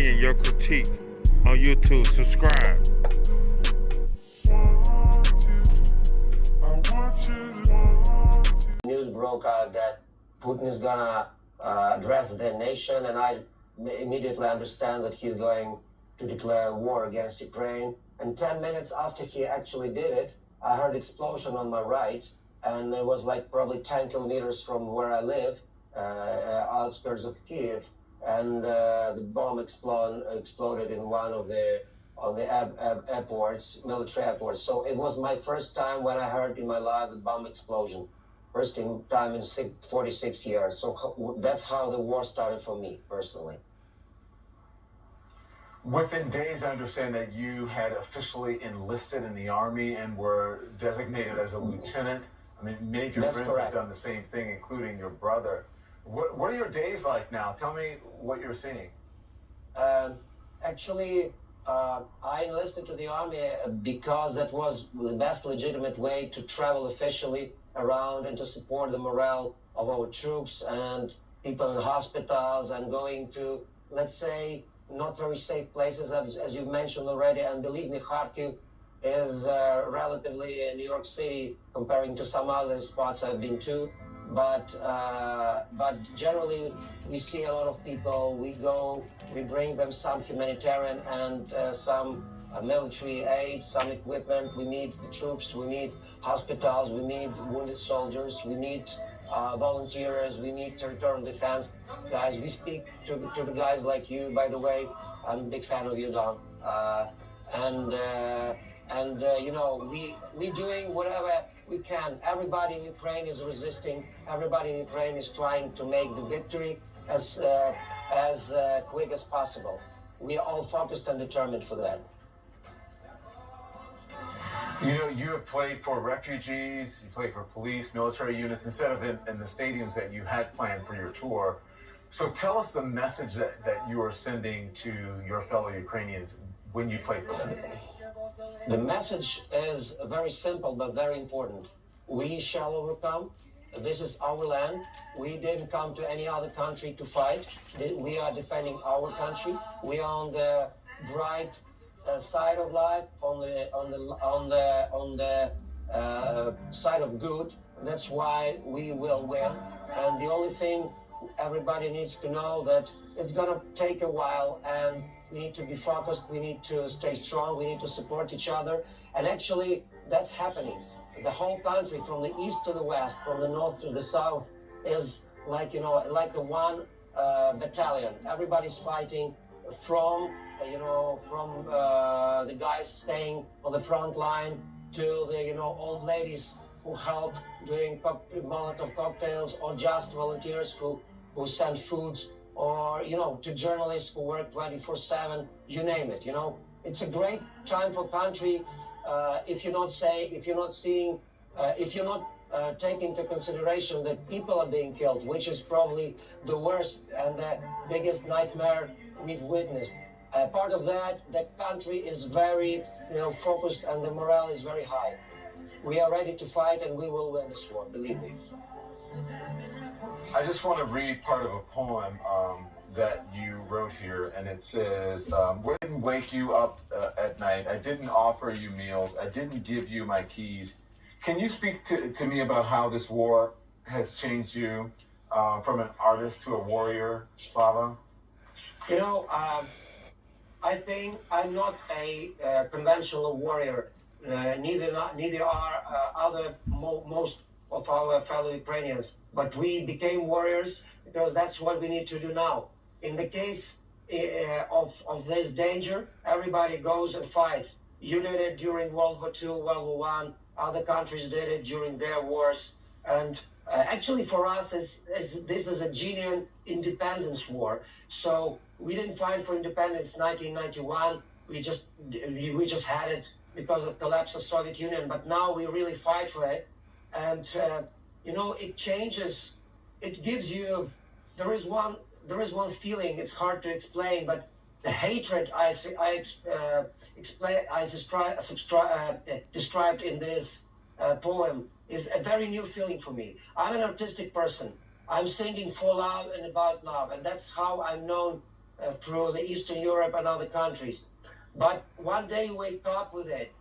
opinion, your critique on YouTube. Subscribe. News broke out that Putin is gonna address the nation, and I immediately understand that he's going to declare war against Ukraine. And 10 minutes after he actually did it, I heard explosion on my right, and it was like probably 10 kilometers from where I live, outskirts of Kiev, and the bomb exploded in one of the airports, military airports. So it was my first time when I heard in my life a bomb explosion. First time in 46 years. So that's how the war started for me, personally. Within days, I understand that you had officially enlisted in the Army and were designated as a lieutenant. I mean, many of your That's friends correct. have done the same thing, including your brother. What are your days like now? Tell me what you're seeing. Actually, I enlisted to the Army because that was the best legitimate way to travel officially around and to support the morale of our troops and people in hospitals and going to, let's say, not very safe places, as you mentioned already. And believe me, Kharkiv is relatively New York City comparing to some other spots I've been to. But generally, we see a lot of people. We bring them some humanitarian and some military aid, some equipment. We meet the troops, we meet hospitals, we meet wounded soldiers, we meet volunteers, we meet territorial defense guys. We speak to the guys like you, by the way. I'm a big fan of you, Don. You know, we doing whatever we can. Everybody in Ukraine is resisting. Everybody in Ukraine is trying to make the victory as quick as possible. We are all focused and determined for that. You know, you have played for refugees, you played for police, military units, instead of in the stadiums that you had planned for your tour. So tell us the message that you are sending to your fellow Ukrainians when you play for them. The message is very simple but very important. We shall overcome. This is our land. We didn't come to any other country to fight. We are defending our country. We are on the bright side of life, on the side of good. That's why we will win. And the only thing everybody needs to know that it's gonna take a while, and we need to be focused. We need to stay strong. We need to support each other. And actually, that's happening. The whole country, from the east to the west, from the north to the south, is like, you know, like the one battalion. Everybody's fighting from the guys staying on the front line to the, you know, old ladies who help doing Molotov cocktails, or just volunteers who send foods, or, you know, to journalists who work 24/7, you name it. You know, it's a great time for country. If you're not taking into consideration that people are being killed, which is probably the worst and the biggest nightmare we've witnessed. Part of that, the country is very, you know, focused, and the morale is very high. We are ready to fight, and we will win this war, believe me. I just want to read part of a poem that you wrote here, and it says, "We didn't wake you up at night. I didn't offer you meals. I didn't give you my keys." Can you speak to me about how this war has changed you from an artist to a warrior, Slava? You know, I think I'm not a conventional warrior. Neither are most of our fellow Ukrainians. But we became warriors because that's what we need to do now. In the case of this danger, everybody goes and fights. You did it during World War II, World War I. Other countries did it during their wars. And actually, for us, this is a genuine independence war. So we didn't fight for independence in 1991. We just had it because of collapse of Soviet Union. But now we really fight for it. And you know, it changes. It gives you. There is one feeling. It's hard to explain, but the hatred I described in this poem is a very new feeling for me. I'm an artistic person. I'm singing for love and about love, and that's how I'm known through the Eastern Europe and other countries. But one day you wake up with it,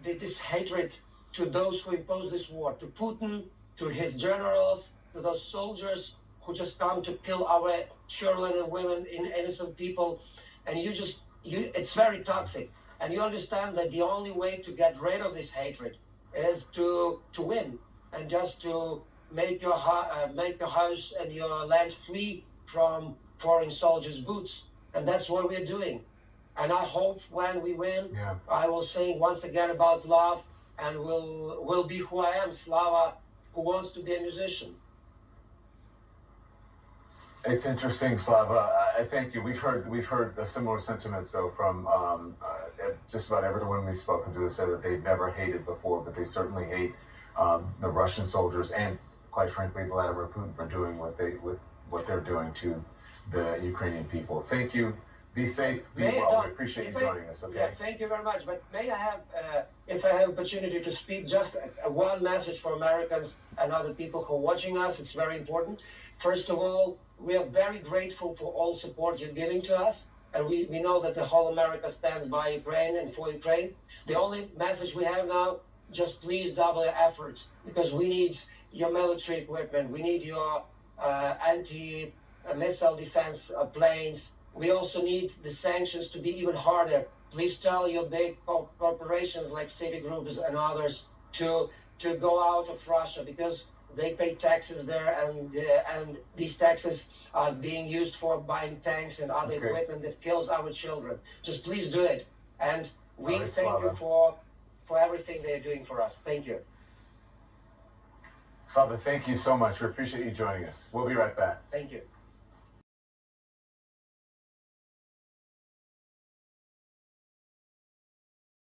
this hatred to those who impose this war, to Putin, to his generals, to those soldiers who just come to kill our children and women, innocent people, and it's very toxic. And you understand that the only way to get rid of this hatred is to win, and just to make your house and your land free from foreign soldiers' boots. And that's what we're doing. And I hope when we win, I will sing once again about love, and will be who I am, Slava, who wants to be a musician. It's interesting, Slava. I thank you. We've heard a similar sentiment. So from just about everyone we've spoken to, they said that they've never hated before, but they certainly hate the Russian soldiers and, quite frankly, Vladimir Putin for doing what they're doing to the Ukrainian people. Thank you. Be safe. Be well. We appreciate you joining us. Okay. Yeah, thank you very much. But may I have, if I have opportunity to speak, just one message for Americans and other people who are watching us. It's very important. First of all, we are very grateful for all support you're giving to us. And we know that the whole America stands by Ukraine and for Ukraine. The only message we have now, just please double your efforts, because we need your military equipment. We need your anti-missile defense planes. We also need the sanctions to be even harder. Please tell your big corporations like Citigroup and others to go out of Russia, because they pay taxes there, and these taxes are being used for buying tanks and other equipment that kills our children. Just please do it. And we thank you for everything they're doing for us. Thank you. Slava, thank you so much. We appreciate you joining us. We'll be right back. Thank you.